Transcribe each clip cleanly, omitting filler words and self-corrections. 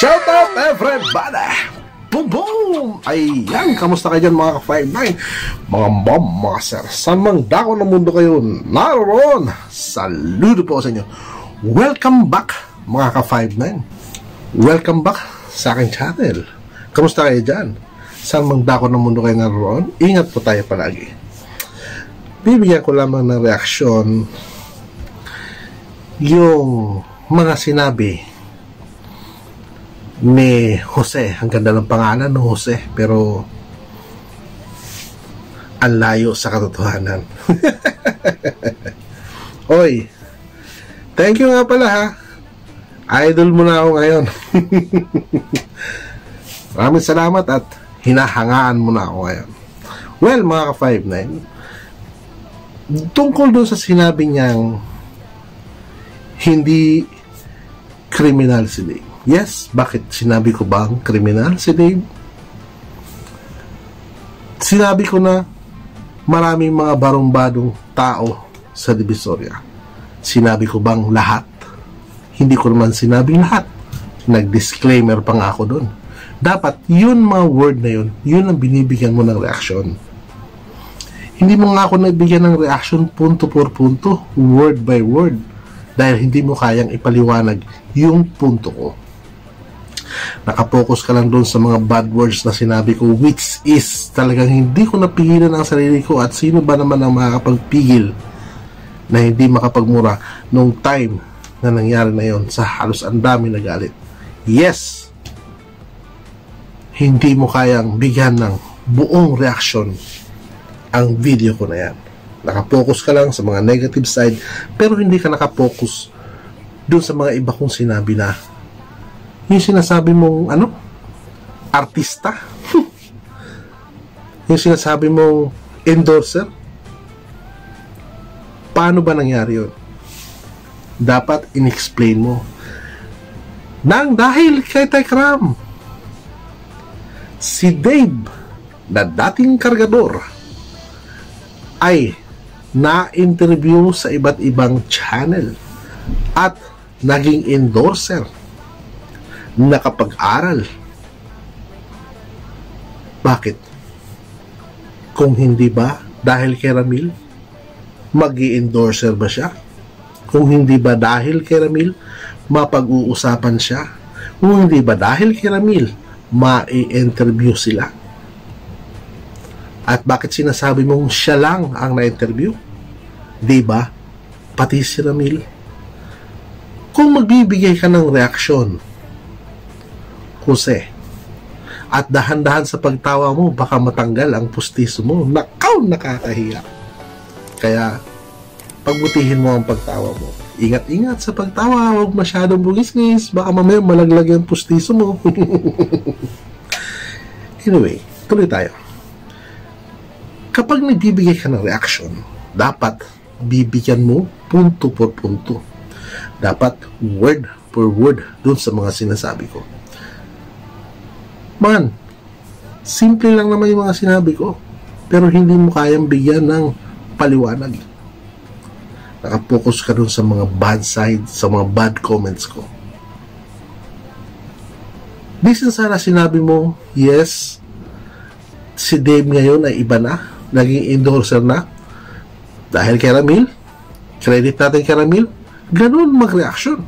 Shout out everybody! Boom boom! Ayan, kamusta kayo dyan mga ka-59? Mga mom, mga sir, saan mang dako ng mundo kayo naroon? Saludo po sa inyo. Welcome back mga ka-59. Welcome back sa aking channel. Kamusta kayo dyan? Saan mang dako ng mundo kayo naroon? Ingat po tayo palagi. Bibigyan ko lamang ng reaksyon yung mga sinabi ni Jose. Ang ganda ng pangalan no, Jose, pero ang layo sa katotohanan. Oy, thank you nga pala ha, idol mo na ako ngayon. Maraming salamat at hinahangaan mo na ako ngayon. Well mga ka-59, tungkol doon sa sinabi niyang hindi kriminal si Dave. Yes, bakit sinabi ko bang kriminal si Dave? Sinabi ko na maraming mga barumbadong tao sa Divisoria. Sinabi ko bang lahat? Hindi ko naman sinabing lahat. Nag-disclaimer pa nga ako doon. Dapat yun mga word na yun, yun ang binibigyan mo ng reaksyon. Hindi mo nga ako nabigyan ng reaction punto por punto, word by word, dahil hindi mo kayang ipaliwanag yung punto ko. Nakapokus ka lang doon sa mga bad words na sinabi ko, which is talagang hindi ko napigilan ang sarili ko. At sino ba naman ang makakapagpigil na hindi makapagmura nung time na nangyari na yon, sa halos ang dami na galit. Yes, hindi mo kayang bigyan ng buong reaksyon ang video ko na yan. Nakapokus ka lang sa mga negative side, pero hindi ka nakapokus doon sa mga iba kong sinabi na yung sinasabi mong ano, artista. Yung sinasabi mong endorser. Paano ba nangyari yun? Dapat in-explain mo nang dahil kay Tekram, si Dave na dating kargador ay na-interview sa iba't ibang channel at naging endorser, nakapag-aral. Bakit? Kung hindi ba dahil kay Ramil, mag-i-endorser ba siya? Kung hindi ba dahil kay Ramil, mapag-uusapan siya? Kung hindi ba dahil kay Ramil, ma-i-interview sila? At bakit sinasabi mong siya lang ang na-interview? Diba? Pati si Ramil. Kung magbibigay ka ng reaksyon, Jose, at dahan-dahan sa pagtawa mo, baka matanggal ang pustiso mo. Nakaw, nakakahiya. Kaya pagbutihin mo ang pagtawa mo. Ingat-ingat sa pagtawa, huwag masyadong bugis-ngis, baka mamaya malaglag ang pustiso mo. Anyway, tuloy tayo. Kapag nagbibigay ka ng reaction, dapat bibigyan mo punto por punto. Dapat word per word dun sa mga sinasabi ko. Man, simple lang naman yung mga sinabi ko, pero hindi mo kayang bigyan ng paliwanag. Nakapokus ka dun sa mga bad side, sa mga bad comments ko. Di sana sinabi mo, yes, si Dave ngayon ay iba na, naging endorser na dahil kay Ramil. Credit natin kay Ramil. Ganun mag-reaction.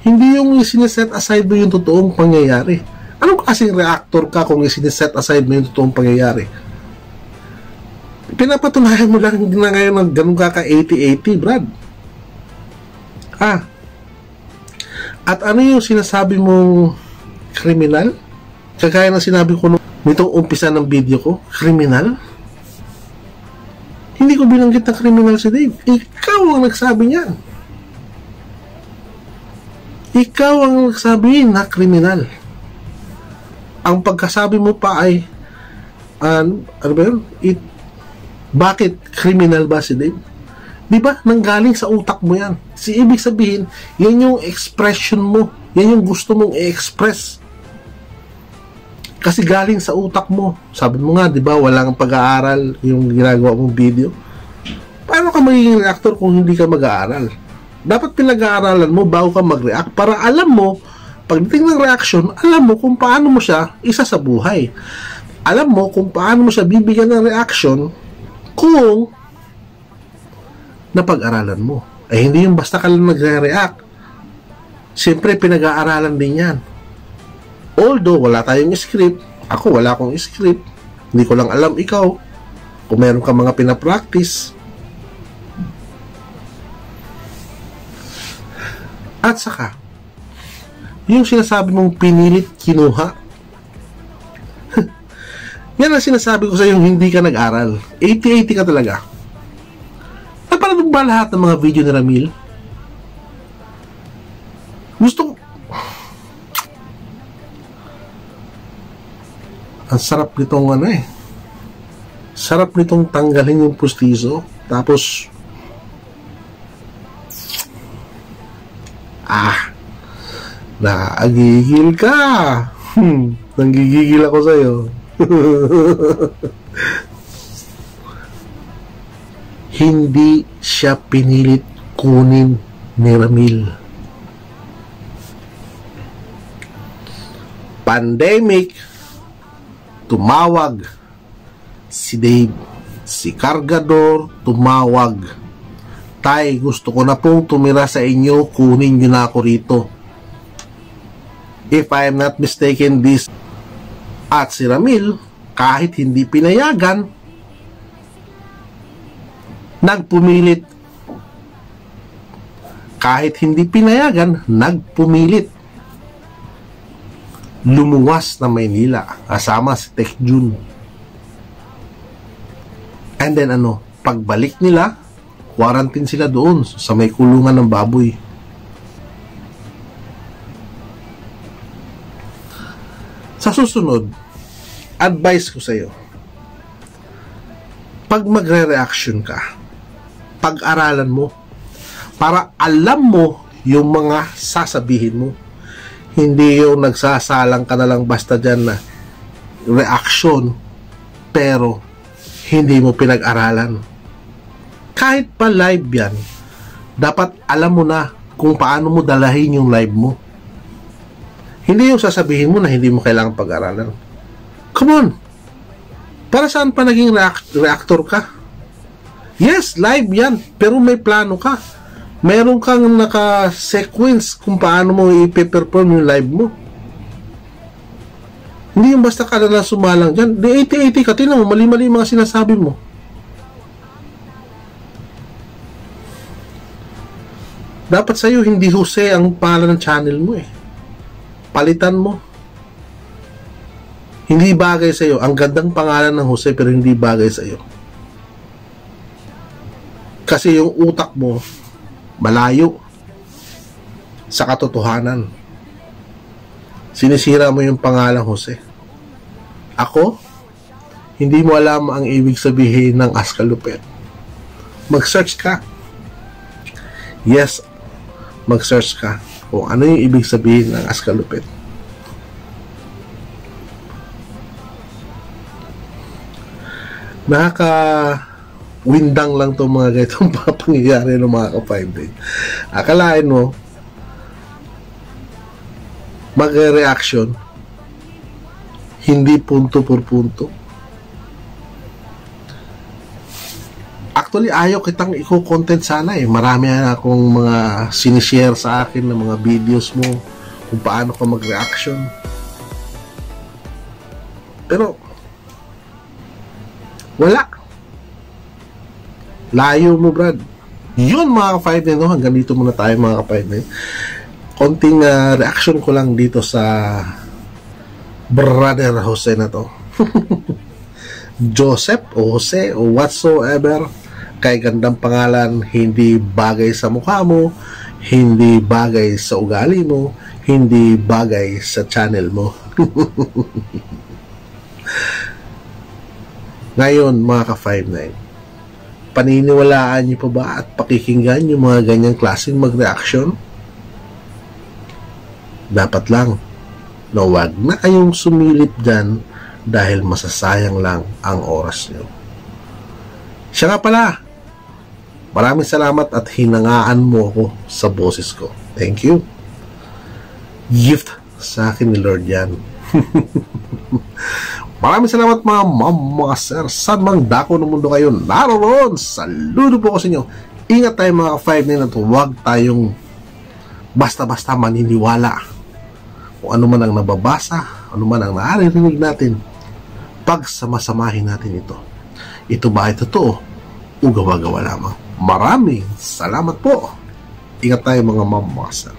Hindi yung sineset aside mo yung totoong pangyayari. Anong kasing reactor ka kung sineset aside mo yung totoong pangyayari? Pinapatunayan mo lang na ngayon ng ganun ka 80-80, Brad. At ano yung sinasabi mong kriminal? Kagaya ng sinabi ko nitong umpisa ng video ko, kriminal? Hindi ko binanggit na kriminal si Dave. Ikaw ang nagsabi niyan. Ikaw ang nagsabi na kriminal. Ang pagkasabi mo pa ay ano ba yun? Bakit criminal ba si Dave? Di ba? Nanggaling sa utak mo yan. Ibig sabihin, yan yung expression mo. Yan yung gusto mong i-express. Kasi galing sa utak mo. Sabi mo nga, di ba, walang pag-aaral yung ginagawa mong video. Paano ka magiging reactor kung hindi ka mag-aaral? Dapat pinag-aaralan mo bago ka mag-react para alam mo pagdating ng reaction, alam mo kung paano mo siya isa sa buhay. Alam mo kung paano mo siya bibigyan ng reaction kung napag-aralan mo. Ay hindi yung basta ka lang nagre-react. Siyempre, pinag-aaralan din yan. Although, wala tayong script. Ako, wala akong script. Hindi ko lang alam ikaw kung meron ka mga pinapractice. At saka, yung sinasabi mong pinilit kinuha, yan ang sinasabi ko sa yung hindi ka nag-aral. 80-80 ka talaga. Napanood ba lahat ng mga video ni Ramil? Gusto ko, ang sarap nitong sarap nitong tanggalin yung pustiso, tapos nagigil ka. Nanggigigil ako sa'yo. Hindi siya pinilit kunin ni Ramil. Pandemic, tumawag si Dave. Si Cargador, tumawag. Tay, gusto ko na pong tumira sa inyo, kunin nyo na ako rito. If I am not mistaken, this. At si Ramil, kahit hindi pinayagan, nagpumilit. Kahit hindi pinayagan, nagpumilit. Lumuwas na Maynila, kasama si Tech Jun. And then pagbalik nila, quarantine sila doon sa may kulungan ng baboy. Sa susunod, advice ko sa iyo, pag magre-reaction ka, pag-aralan mo para alam mo yung mga sasabihin mo. Hindi yung nagsasalang ka na lang basta dyan na reaction pero hindi mo pinag-aralan. Kahit pa live yan, dapat alam mo na kung paano mo dalahin yung live mo. Hindi yung sasabihin mo na hindi mo kailangan pag-aralan. Come on! Para saan pa naging reactor ka? Yes, live yan, pero may plano ka. Meron kang naka-sequence kung paano mo i-perform yung live mo. Hindi yung basta ka na lang sumalang dyan. Di 80-80 ka, tinan mo, mali-mali yung mga sinasabi mo. Dapat sa'yo, hindi Jose ang pangalan ng channel mo eh. Palitan mo. Hindi bagay sa'yo. Ang gandang pangalan ng Jose pero hindi bagay sa'yo. Kasi yung utak mo malayo sa katotohanan. Sinisira mo yung pangalan Jose. Ako, hindi mo alam ang ibig sabihin ng Askalupet. Mag-search ka. Yes, mag-search ka kung ano yung ibig sabihin ng Askalupet. Nakaka-windang lang itong mga ganitong pangyayari ng mga ka-5 day. Akalain mo, mag-reaction, hindi punto por punto. Actually, ayaw kitang i-content sana eh. Marami na akong mga sinishare sa akin ng mga videos mo kung paano ka mag-reaction. Pero, wala. Layo mo, Brad. Yun mga ka-5 na, no? Hanggang dito muna tayo mga ka-5 na. Konting reaction ko lang dito sa Brother Jose na to. Joseph o Jose o whatsoever, kay gandang pangalan, hindi bagay sa mukha mo, hindi bagay sa ugali mo, hindi bagay sa channel mo. Ngayon mga ka-59, paniniwalaan niyo pa ba at pakikinggan yung mga ganyang klaseng mag-reaction? Dapat lang na huwag na kayong sumilip dyan dahil masasayang lang ang oras nyo. Siya nga pala, maraming salamat at hinangaan mo ako sa boses ko. Thank you. Gift Sa akin ni Lord yan. Maraming salamat mga sir. Saan mang dako ng mundo kayo naroon, saludo po ko sa inyo. Ingat tayo mga 5-9 at huwag tayong basta-basta maniniwala kung ano man ang nababasa, ano man ang naririnig natin. Pagsamasamahin natin ito. Ito ba ay totoo o gawa-gawa lamang? Maraming salamat po. Ingat tayo mga sir.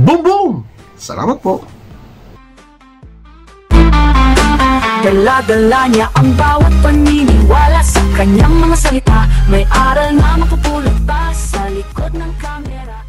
Boom boom! Salamat po. Dala-dala niya ang bawat paniniwala sa kanyang mga salita. May aral na mapupulot pa sa likod ng kamera.